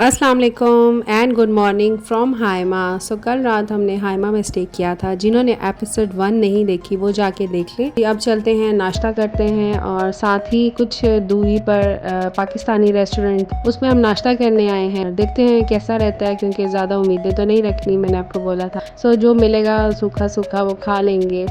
अस्सलाम वालेकुम and good morning from Haima. सो कल रात हमने हाइमा में स्टे किया था। जिन्होंने एपिसोड 1 नहीं देखी वो जाके देख लें। अब चलते हैं, नाश्ता करते हैं और साथ ही कुछ दूरी पर पाकिस्तानी रेस्टोरेंट, उसमें हम नाश्ता करने आए हैं। देखते हैं कैसा रहता है, क्योंकि ज़्यादा उम्मीदें तो नहीं रखनी, मैंने आपको बोला था। सो जो मिलेगा सूखा सूखा वो खा लेंगे।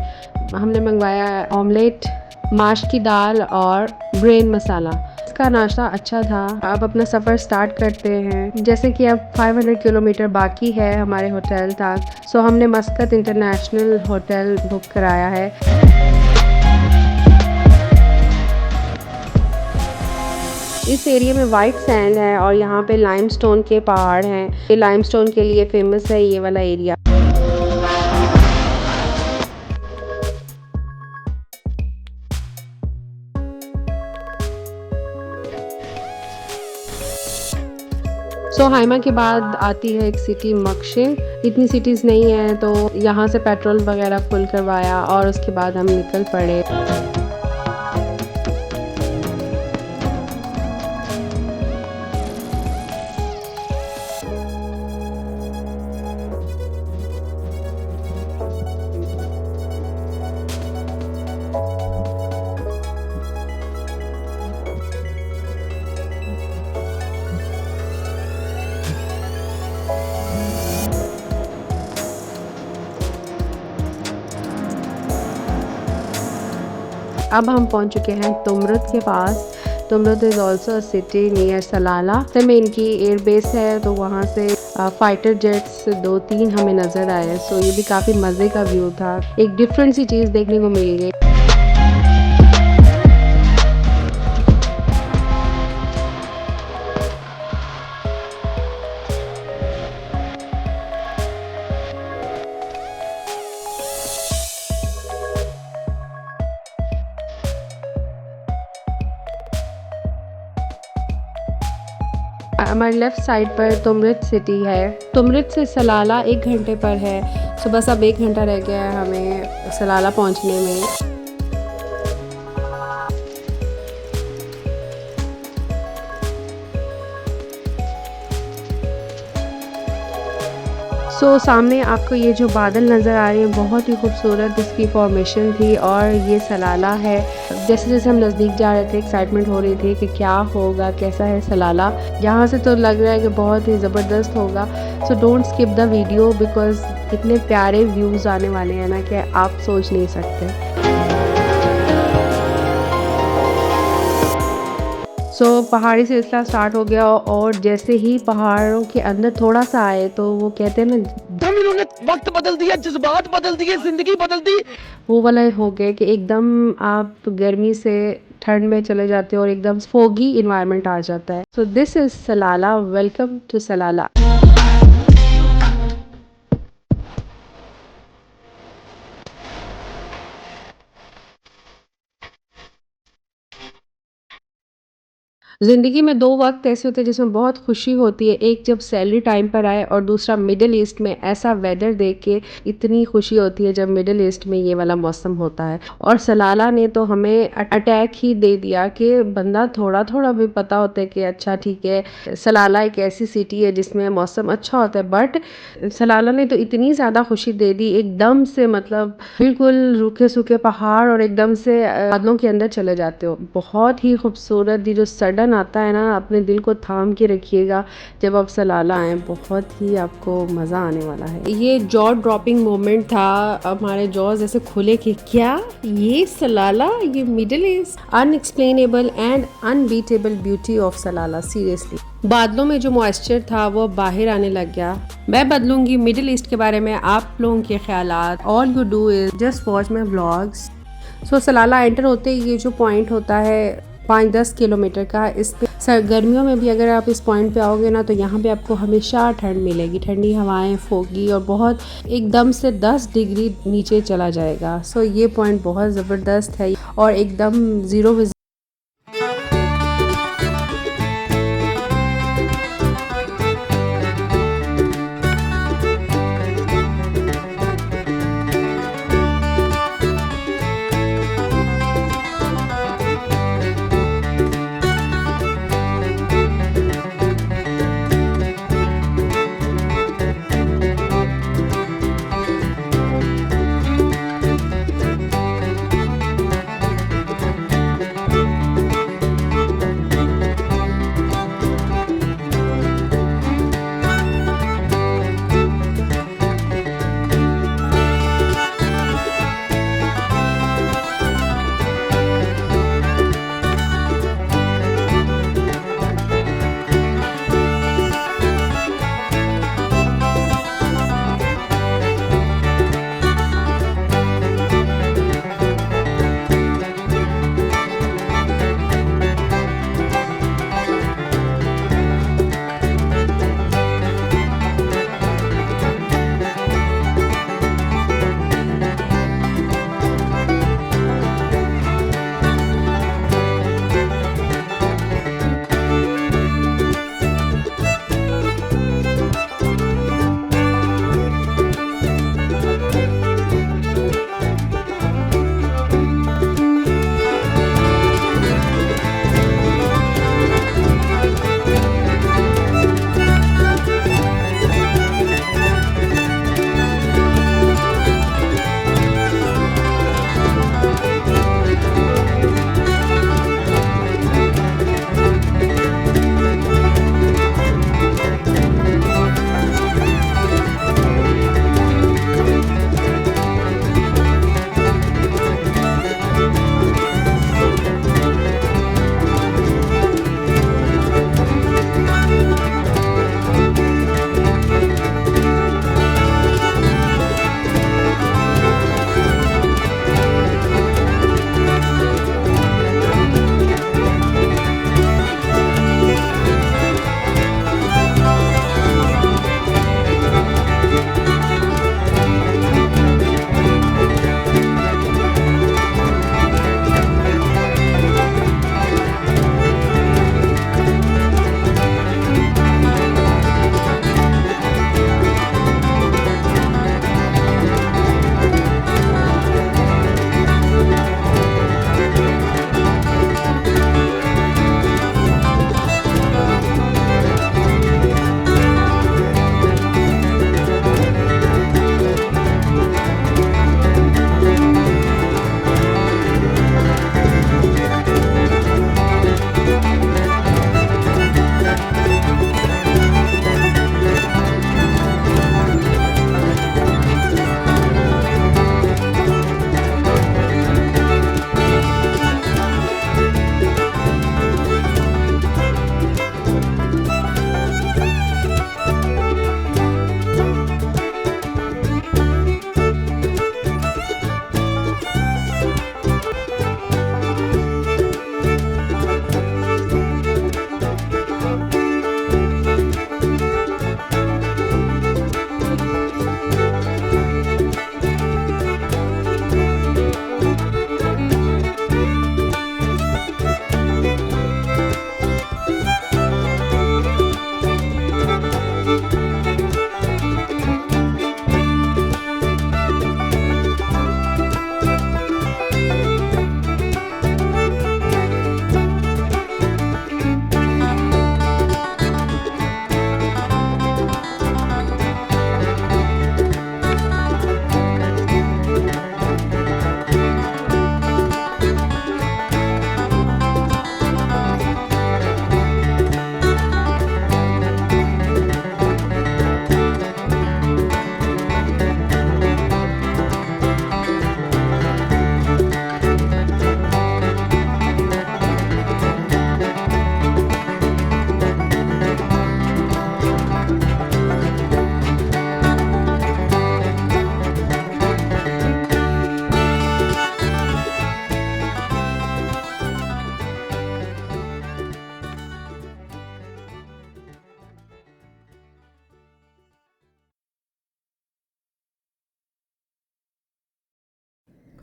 हमने मंगवाया ऑमलेट, माश की दाल और ब्रेन मसाला। इसका नाश्ता अच्छा था। अब अपना सफ़र स्टार्ट करते हैं। जैसे कि अब 500 किलोमीटर बाकी है हमारे होटल तक। सो हमने मस्कत इंटरनेशनल होटल बुक कराया है। इस एरिया में वाइट सैंड है और यहाँ पे लाइमस्टोन के पहाड़ हैं। ये लाइमस्टोन के लिए फेमस है ये वाला एरिया। हाइमा के बाद आती है एक सिटी मक्शिल। इतनी सिटीज़ नहीं है, तो यहाँ से पेट्रोल वगैरह फुल करवाया और उसके बाद हम निकल पड़े। अब हम पहुंच चुके हैं तुमरुत के पास। Thumrait is also a city near Salalah. में इनकी एयर बेस है, तो वहाँ से फाइटर जेट्स 2-3 हमें नज़र आए। सो ये भी काफ़ी मज़े का व्यू था। एक डिफरेंट सी चीज़ देखने को मिल गई। हमारे लेफ़्ट साइड पर तुमरुत सिटी है। तुमरुत से सलाला 1 घंटे पर है। सो बस अब 1 घंटा रह गया है हमें सलाला पहुंचने में। सामने आपको ये जो बादल नज़र आ रहे हैं, बहुत ही खूबसूरत इसकी फॉर्मेशन थी। और ये सलाला है। जैसे जैसे हम नज़दीक जा रहे थे, एक्साइटमेंट हो रही थी कि क्या होगा, कैसा है सलाला। यहाँ से तो लग रहा है कि बहुत ही ज़बरदस्त होगा। So don't skip the video, because इतने प्यारे व्यूज़ आने वाले हैं ना कि आप सोच नहीं सकते। पहाड़ी सिलसिला स्टार्ट हो गया और जैसे ही पहाड़ों के अंदर थोड़ा सा आए, तो वो कहते हैं ना, एकदम इन्होंने वक्त बदल दिया, जज्बात बदल दिए, जिंदगी बदल दी। वो वाला हो गया कि एकदम आप गर्मी से ठंड में चले जाते हो और एकदम फोगी इन्वायरमेंट आ जाता है। So this is Salalah. Welcome to Salalah. ज़िंदगी में 2 वक़्त ऐसे होते हैं जिसमें बहुत खुशी होती है। एक जब सैलरी टाइम पर आए, और दूसरा मिडल ईस्ट में ऐसा वेदर देख के इतनी खुशी होती है जब मिडल ईस्ट में ये वाला मौसम होता है। और सलाला ने तो हमें अटैक ही दे दिया कि बंदा थोड़ा-थोड़ा भी पता होता है कि अच्छा ठीक है, सलाला एक ऐसी सिटी है जिसमें मौसम अच्छा होता है। बट सलाला ने तो इतनी ज़्यादा खुशी दे दी एकदम से, मतलब बिल्कुल रूखे-सूखे पहाड़ और एकदम से बादलों के अंदर चले जाते हो। बहुत ही खूबसूरत, ये जो सडन आता है ना, अपने दिल को थाम के रखिएगा जब आप सलाला आएँ। बहुत ही आपको मज़ा आने वाला है। ये जॉ ड्रॉपिंग मोमेंट था। हमारे जॉज ऐसे खुले कि क्या ये सलाला, ये middle east. Unexplainable and unbeatable beauty of सलाला, seriously. बादलों में जो मॉइस्चर था वो बाहर आने लग गया। मैं बदलूंगी मिडिल ईस्ट के बारे में आप लोगों के ख्यालात। All you do is just watch my vlogs. Salalah enter होते ही ये जो पॉइंट होता है 5-10 किलोमीटर का, इस पे गर्मियों में भी अगर आप इस पॉइंट पे आओगे ना, तो यहाँ पे आपको हमेशा ठंड मिलेगी। ठंडी हवाएं, फोगी, और बहुत एकदम से 10 डिग्री नीचे चला जाएगा। ये पॉइंट बहुत ज़बरदस्त है और एकदम ज़ीरो।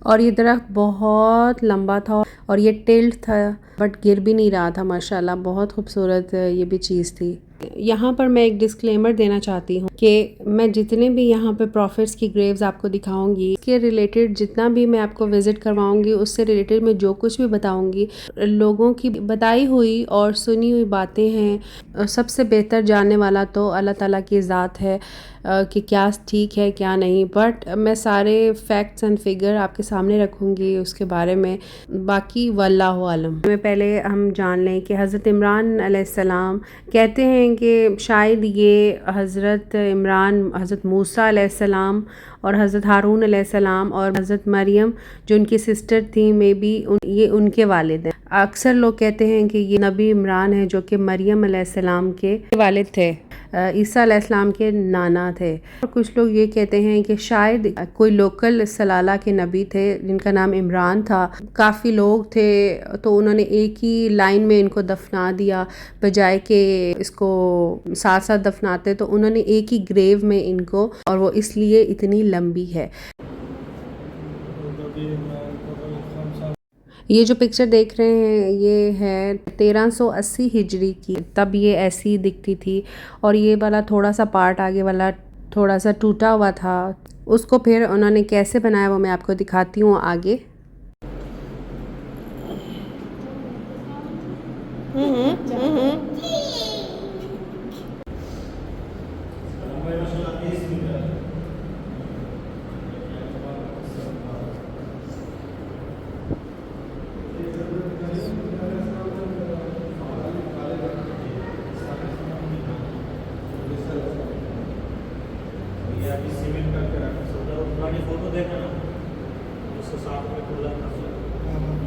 और ये दरख्त बहुत लंबा था और ये टिल्ट था बट गिर भी नहीं रहा था माशाल्लाह। बहुत खूबसूरत ये भी चीज़ थी। यहाँ पर मैं एक डिस्क्लेमर देना चाहती हूँ कि मैं जितने भी यहाँ पे प्रॉफिट्स की ग्रेव्स आपको दिखाऊंगी इसके रिलेटेड जितना भी मैं आपको विज़िट करवाऊंगी उससे रिलेटेड मैं जो कुछ भी बताऊंगी लोगों की बताई हुई और सुनी हुई बातें हैं। सबसे बेहतर जानने वाला तो अल्लाह ताला की ज़ात है कि क्या ठीक है क्या नहीं, बट मैं सारे फैक्ट्स एंड फिगर आपके सामने रखूँगी उसके बारे में। बाकी वल्लाहु आलम। में पहले हम जान लें कि हज़रत इमरान अलैहिस्सलाम कहते हैं कि शायद ये हज़रत इमरान, हज़रत मूसा अलैहिस्सलाम और हज़रत हारून अलैहिस्सलाम और हज़रत मरियम जो उनकी सिस्टर थी मे बी ये उनके वालिद हैं। अक्सर लोग कहते हैं कि ये नबी इमरान है जो कि मरियम अलैहिस्सलाम के वालिद थे, ईसा अलैहिस्सलाम के नाना थे। और कुछ लोग ये कहते हैं कि शायद कोई लोकल सलाला के नबी थे जिनका नाम इमरान था। काफ़ी लोग थे तो उन्होंने एक ही लाइन में इनको दफना दिया बजाय के इसको साथ साथ दफनाते, तो उन्होंने एक ही ग्रेव में इनको, और वो इसलिए इतनी लंबी है। ये जो पिक्चर देख रहे हैं ये है 1380 हिजरी की, तब ये ऐसी दिखती थी और ये वाला थोड़ा सा पार्ट आगे वाला थोड़ा सा टूटा हुआ था। उसको फिर उन्होंने कैसे बनाया वो मैं आपको दिखाती हूँ आगे। फोटो देखा ना उसके साथ में खुला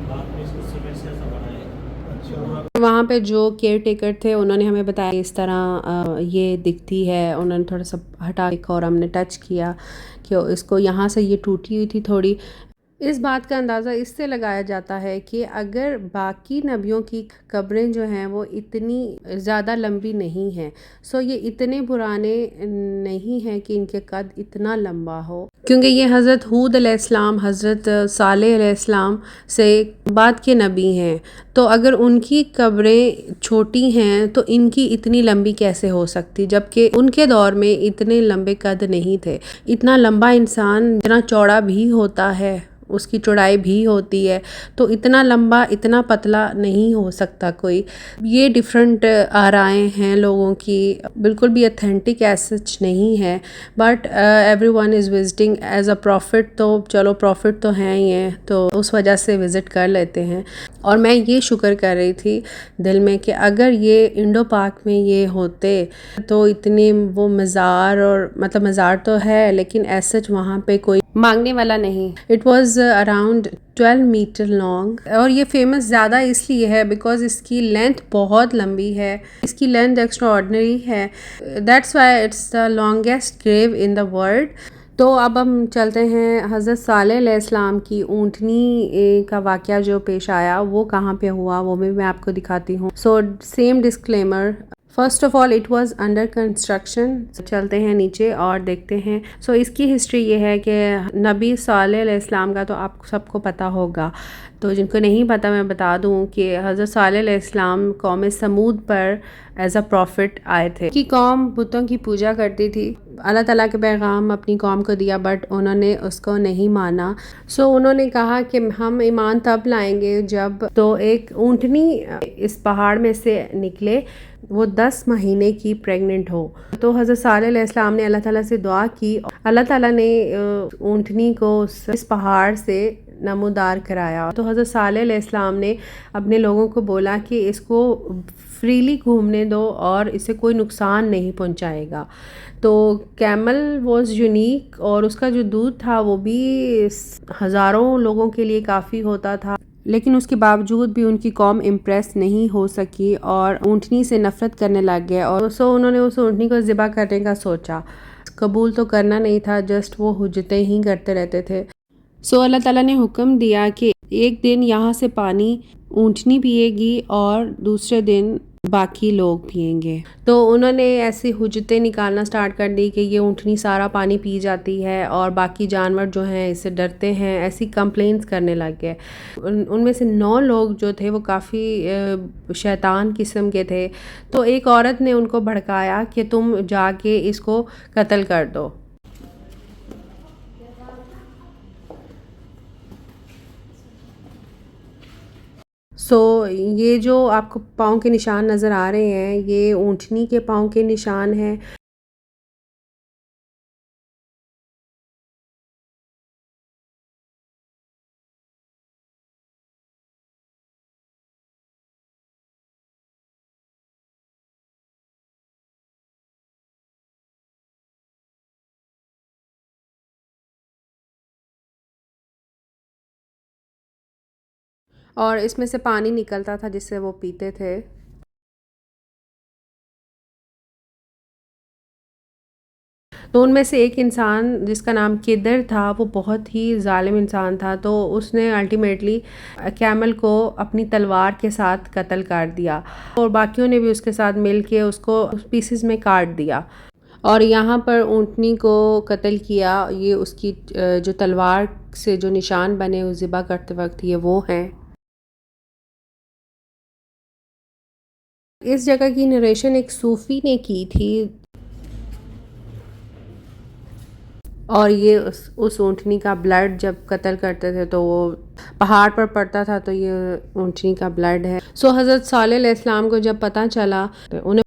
बाद में इसको सीमेंट से ऐसा बनाया। वहाँ पे जो केयर टेकर थे उन्होंने हमें बताया इस तरह ये दिखती है। उन्होंने थोड़ा सा हटा देखा और हमने टच किया कि इसको यहाँ से ये टूटी हुई थी थोड़ी। इस बात का अंदाज़ा इससे लगाया जाता है कि अगर बाकी नबियों की कब्रें जो हैं वो इतनी ज़्यादा लंबी नहीं हैं, सो ये इतने पुराने नहीं हैं कि इनके कद इतना लंबा हो, क्योंकि ये हज़रत हूद अलैहिस्सलाम, हज़रत सालेह अलैहिस्सलाम से बाद के नबी हैं। तो अगर उनकी कब्रें छोटी हैं तो इनकी इतनी लंबी कैसे हो सकती, जबकि उनके दौर में इतने लंबे कद नहीं थे। इतना लंबा इंसान इतना चौड़ा भी होता है, उसकी चौड़ाई भी होती है, तो इतना लंबा इतना पतला नहीं हो सकता कोई। ये डिफरेंट आराएं हैं लोगों की, बिल्कुल भी अथेंटिक एसच नहीं है, but everyone is visiting as a profit. तो चलो प्रॉफिट तो हैं ही हैं, तो उस वजह से विज़िट कर लेते हैं। और मैं ये शुक्र कर रही थी दिल में कि अगर ये इंडो पाक में ये होते तो इतने वो मज़ार, और मतलब मज़ार तो है लेकिन एसच वहाँ पे कोई मांगने वाला नहीं। It was around 12 metre long, और ये फेमस ज़्यादा इसलिए है बिकॉज इसकी लेंथ बहुत लंबी है, इसकी लेंथ एक्स्ट्रा ऑर्डनरी है। That's why it's the longest grave in the world. तो अब हम चलते हैं हज़रत सालेह अलैहिस्सलाम की ऊँटनी का वाक़या जो पेश आया वो कहाँ पे हुआ वो भी मैं आपको दिखाती हूँ। So same disclaimer, first of all it was under construction. चलते हैं नीचे और देखते हैं। सो इसकी हिस्ट्री ये है कि नबी सालेह अलैहिस्सलाम का तो आप सबको पता होगा, तो जिनको नहीं पता मैं बता दूं कि हज़रत सालेह अलैहिस्सलाम कौम समूद पर एज अ प्रॉफिट आए थे। कि कौम बुतों की पूजा करती थी, अल्लाह ताला के पैगाम अपनी कौम को दिया बट उन्होंने उसको नहीं माना। सो उन्होंने कहा कि हम ईमान तब लाएंगे जब, तो एक ऊँटनी इस पहाड़ में से निकले, वो 10 महीने की प्रेग्नेंट हो। तो हज़रत सालेह अलैहिस्सलाम ने अल्लाह ताला से दुआ की, अल्लाह ताला ने ऊँटनी को इस पहाड़ से नमूदार कराया। तो हज़रत सालेह अलैहिस्सलाम ने अपने लोगों को बोला कि इसको फ्रीली घूमने दो और इसे कोई नुकसान नहीं पहुंचाएगा। तो कैमल वॉज यूनिक और उसका जो दूध था वो भी हज़ारों लोगों के लिए काफ़ी होता था, लेकिन उसके बावजूद भी उनकी कौम इम्प्रेस नहीं हो सकी और ऊँटनी से नफ़रत करने लग गए। और सो उन्होंने उस ऊँटनी को ज़िबा करने का सोचा, कबूल तो करना नहीं था, जस्ट वो हुज्जतें ही करते रहते थे। सो अल्लाह ताला ने हुक्म दिया कि एक दिन यहाँ से पानी ऊँटनी पिएगी और दूसरे दिन बाकी लोग पिएंगे। तो उन्होंने ऐसी हुज्जतें निकालना स्टार्ट कर दी कि ये ऊँटनी सारा पानी पी जाती है और बाकी जानवर जो हैं इससे डरते हैं, ऐसी कंप्लेंट्स करने लग गए। उनमें से 9 लोग जो थे वो काफ़ी शैतान किस्म के थे। तो एक औरत ने उनको भड़काया कि तुम जाके इसको कत्ल कर दो। ये जो आपको पाँव के निशान नज़र आ रहे हैं, ये ऊँटनी के पाँव के निशान हैं। और इसमें से पानी निकलता था जिससे वो पीते थे। तो उनमें से एक इंसान जिसका नाम किदर था, वो बहुत ही ज़ालिम इंसान था। तो उसने अल्टीमेटली कैमल को अपनी तलवार के साथ कत्ल कर दिया और बाकियों ने भी उसके साथ मिल के उसको पीसेस में काट दिया। और यहाँ पर ऊँटनी को कत्ल किया, ये उसकी जो तलवार से जो निशान बने उस ज़िबा करते वक्त ये वो हैं। इस जगह की नरेशन एक सूफ़ी ने की थी और ये उस ऊँटनी का ब्लड जब कत्ल करते थे तो वो पहाड़ पर पड़ता था, तो ये ऊँटनी का ब्लड है। हज़रत सालेह अलैहिस्सलाम को जब पता चला तो उन्हें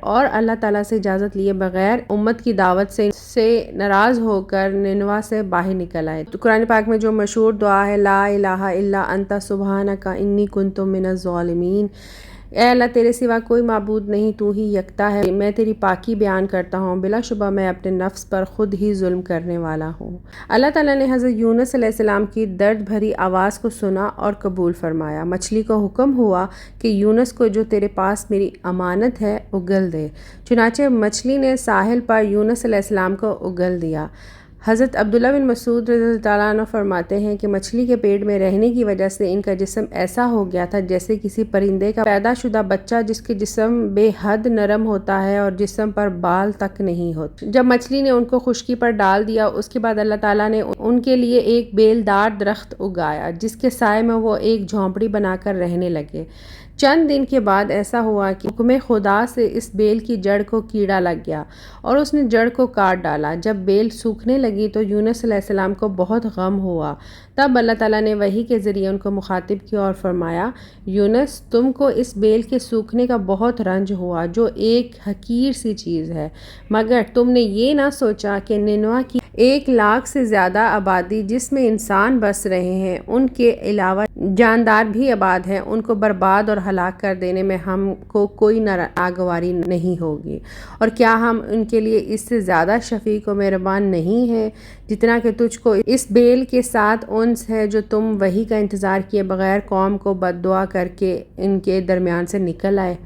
और अल्लाह ताला से इजाज़त लिए बगैर उम्मत की दावत से नाराज़ होकर निनवा से बाहर निकल आए। तो कुरान पाक में जो मशहूर दुआ है, ला इलाहा इल्ला अंता सुब्हानका इन्नी कुन्तु मिनज़ ज़ालिमीन, ए अल्लाह तेरे सिवा कोई माबूद नहीं, तू ही यकता है, मैं तेरी पाकी बयान करता हूँ, बिलाशुबा मैं अपने नफ्स पर ख़ुद ही जुल्म करने वाला हूँ। अल्लाह ताला ने हज़रत यूनुस अलैहिस्सलाम की दर्द भरी आवाज़ को सुना और कबूल फरमाया। मछली को हुक्म हुआ कि यूनुस को जो तेरे पास मेरी अमानत है उगल दे। चुनाचे मछली ने साहिल पर यूनुस अलैहिस्सलाम को उगल दिया। हज़रत अब्दुल्ला बिन मसूद रज़ियल्लाहु ताला अन्हु फरमाते हैं कि मछली के पेट में रहने की वजह से इनका जिस्म ऐसा हो गया था जैसे किसी परिंदे का पैदाशुदा बच्चा जिसके जिस्म बेहद नरम होता है और जिस्म पर बाल तक नहीं होते। जब मछली ने उनको खुश्की पर डाल दिया, उसके बाद अल्लाह ताला ने उनके लिए एक बेलदार दरख्त उगाया जिसके साए में वो एक झोंपड़ी बनाकर रहने लगे। चंद दिन के बाद ऐसा हुआ कि हुक्म खुदा से इस बेल की जड़ को कीड़ा लग गया और उसने जड़ को काट डाला। जब बेल सूखने लगी तो यूनुस अलैहिस्सलाम को बहुत गम हुआ। तब अल्लाह ताला ने वही के ज़रिए उनको मुखातिब किया और फरमाया, यूनुस तुमको इस बेल के सूखने का बहुत रंज हुआ जो एक हकीर सी चीज़ है, मगर तुमने ये ना सोचा कि निनवा की 1 लाख से ज़्यादा आबादी जिसमें इंसान बस रहे हैं, उनके अलावा जानदार भी आबाद हैं, उनको बर्बाद और हलाक कर देने में हमको कोई नागवारी नहीं होगी। और क्या हम उनके लिए इससे ज़्यादा शफ़ीक व मेहरबान नहीं हैं जितना कि तुझको इस बेल के साथ उन्स है जो तुम वही का इंतज़ार किए बगैर कौम को बद्दुआ करके इनके दरमियान से निकल आए।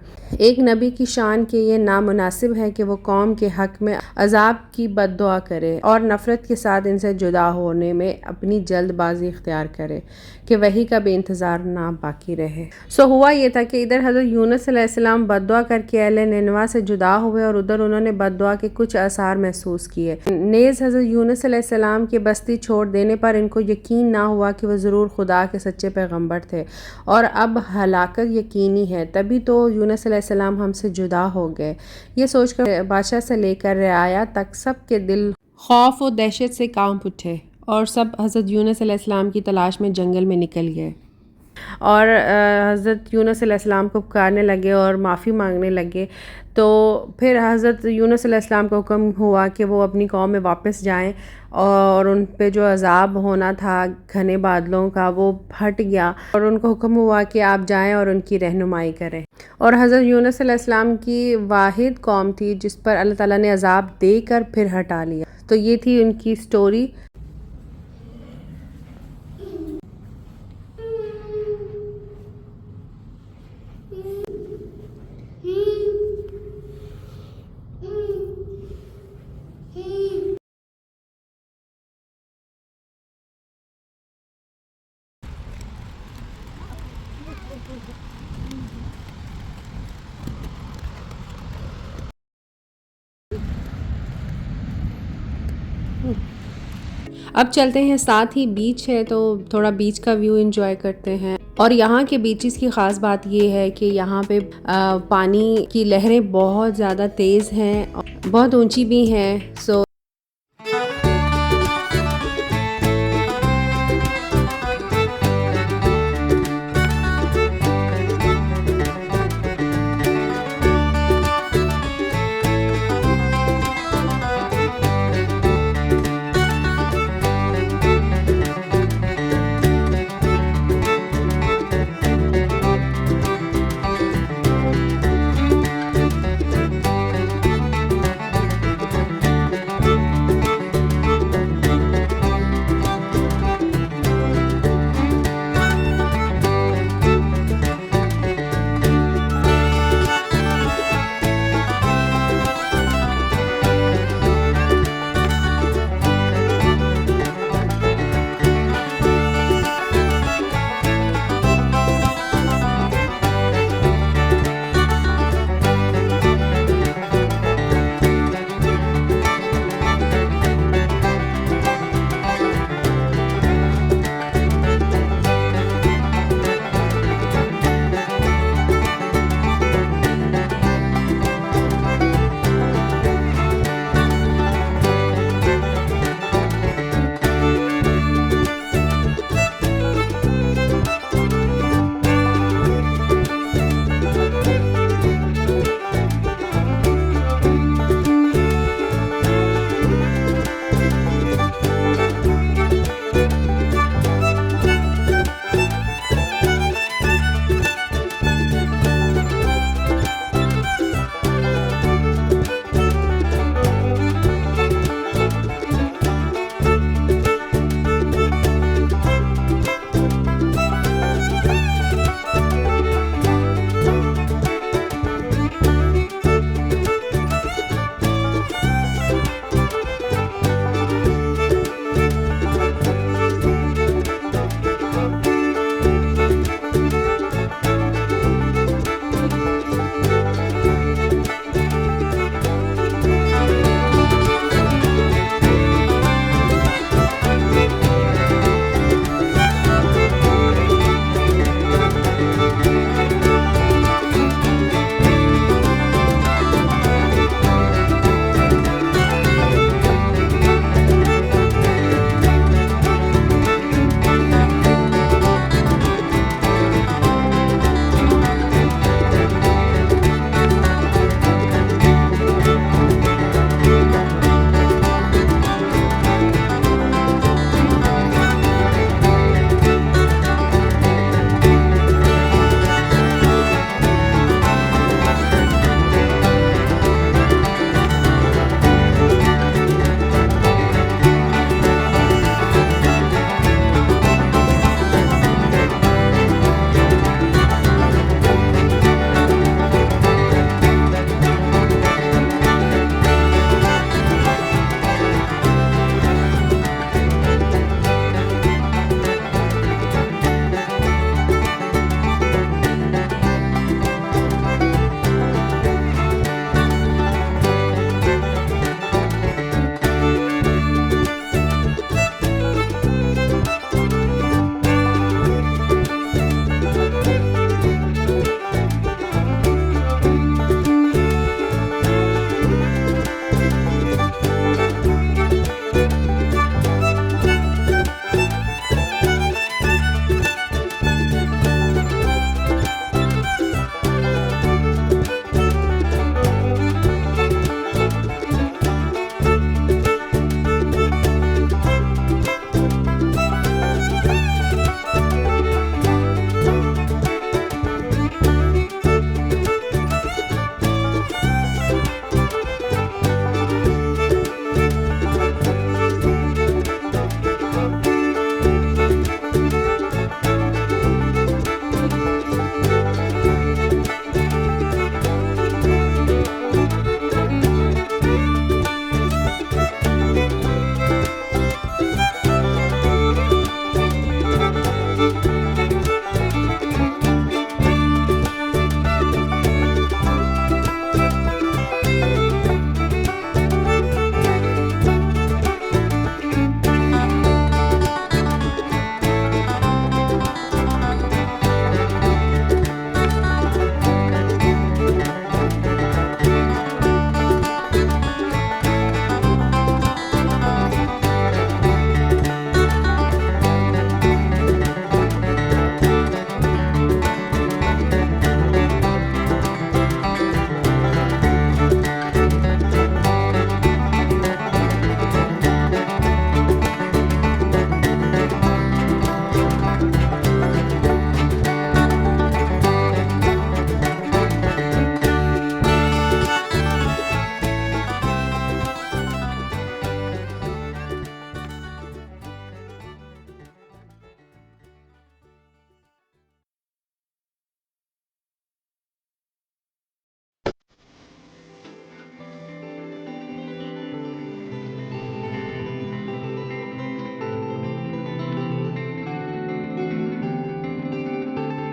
एक नबी की शान के ये नामुनासिब है कि वो कौम के हक़ में अजाब की बद्दुआ करे और नफ़रत के साथ इनसे जुदा होने में अपनी जल्दबाजी इख्तियार करे कि वही का बेइंतज़ार ना बाकी रहे। सो हुआ ये था कि इधर हज़रत यूनुस अलैहिस्सलाम बद्दुआ करके अहले निनवा से जुदा हुए और उधर उन्होंने बद्दुआ के कुछ आसार महसूस किए। नेज़ हज़रत यूनुस अलैहिस्सलाम की बस्ती छोड़ देने पर इनको यकीन ना हुआ कि वह ज़रूर खुदा के सच्चे पैगम्बर थे और अब हलाकत यकीनी है। तभी तो यूनुस अलैहिस्सलाम हमसे जुदा हो गए। ये सोचकर बादशाह से लेकर रियाया तक सब के दिल खौफ और दहशत से कांप उठे और सब हज़रत यूनुस अलैहिस्सलाम की तलाश में जंगल में निकल गए और हज़रत यूनुस अलैहिस्सलाम को पुकारने लगे और माफ़ी मांगने लगे। तो फिर हज़रत यूनुस अलैहिस्सलाम को हुक्म हुआ कि वो अपनी कौम में वापस जाएं और उन पे जो अज़ाब होना था घने बादलों का वो हट गया और उनको हुक्म हुआ कि आप जाएं और उनकी रहनुमाई करें। और हज़रत यूनुस अलैहिस्सलाम की वाहिद कौम थी जिस पर अल्लाह ताला ने अज़ाब देकर फिर हटा लिया। तो ये थी उनकी स्टोरी। अब चलते हैं, साथ ही बीच है तो थोड़ा बीच का व्यू एंजॉय करते हैं। और यहाँ के बीचेस की ख़ास बात ये है कि यहाँ पे पानी की लहरें बहुत ज़्यादा तेज़ हैं और बहुत ऊंची भी हैं। सो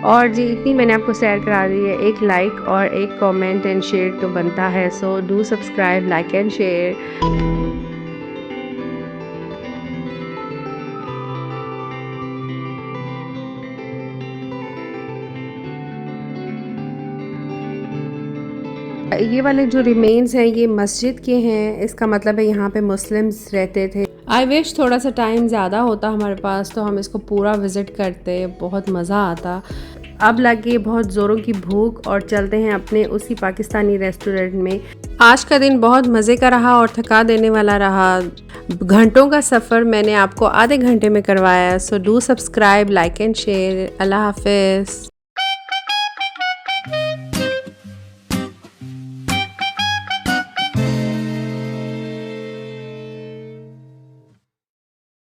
और जी इतनी मैंने आपको शेयर करा दी है, एक लाइक और एक कमेंट एंड शेयर तो बनता है, सो do subscribe, like and share. ये वाले जो रिमेन्स हैं ये मस्जिद के हैं, इसका मतलब है यहाँ पे मुस्लिम्स रहते थे। आई विश थोड़ा सा टाइम ज़्यादा होता हमारे पास तो हम इसको पूरा विज़िट करते, बहुत मज़ा आता। अब लगी बहुत ज़ोरों की भूख और चलते हैं अपने उसी पाकिस्तानी रेस्टोरेंट में। आज का दिन बहुत मज़े का रहा और थका देने वाला रहा। घंटों का सफ़र मैंने आपको आधे घंटे में करवाया। So do subscribe, like and share. अल्लाह हाफ़िज़।